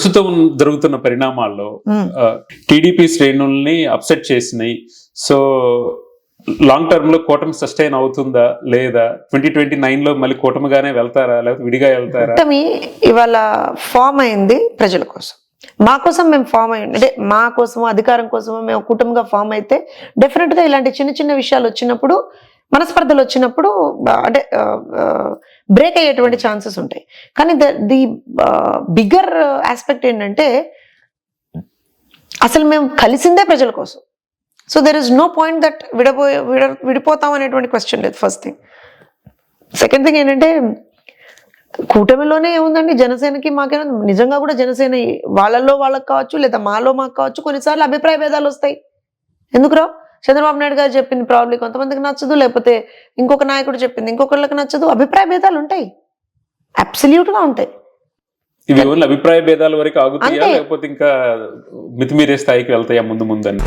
ప్రస్తుతం జరుగుతున్న పరిణామాల్లో TDP శ్రేణుల్ని upset చేసినాయి. సో లాంగ్ టర్మ్ లో కూటమి సస్టైన్ అవుతుందా లేదా, 2029 లో మళ్ళీ కూటమిగానే వెళ్తారా లేకపోతే విడిగా వెళ్తారా? కూటమి ఇవాళ ఫామ్ అయింది ప్రజల కోసం, మా కోసం మేము ఫామ్ అయ్యింది. అంటే మా కోసమో అధికారం కోసమో మేము కూటమిగా ఫామ్ అయితే డెఫినెట్ గా ఇలాంటి చిన్న చిన్న విషయాలు వచ్చినప్పుడు, మనస్పర్ధలు వచ్చినప్పుడు అంటే బ్రేక్ అయ్యేటువంటి ఛాన్సెస్ ఉంటాయి. కానీ ది బిగ్గర్ ఆస్పెక్ట్ ఏంటంటే అసలు మేము కలిసిందే ప్రజల కోసం. So there is no point that విడిపోతాం అనేటువంటి క్వశ్చన్ లేదు. First thing. సెకండ్ థింగ్ ఏంటంటే కూటమిలోనే ఏముందండి, జనసేనకి మాకేనా నిజంగా కూడా జనసేన వాళ్ళల్లో వాళ్ళకి కావచ్చు లేదా మాలో మాకు కావచ్చు కొన్నిసార్లు అభిప్రాయ భేదాలు వస్తాయి. ఎందుకురా? చంద్రబాబు నాయుడు గారు చెప్పింది ప్రాబ్లీ కొంతమందికి నచ్చదు, లేకపోతే ఇంకొక నాయకుడు చెప్పింది ఇంకొకళ్ళకి నచ్చదు. అభిప్రాయ భేదాలు ఉంటాయి, అబ్సల్యూట్ గా ఉంటాయి. ఇవి ఓన్లీ అభిప్రాయ భేదాల వరకు ఆగుతాయా లేకపోతే ఇంకా మితిమీరే స్థాయికి వెళ్తాయా ముందు ముందని?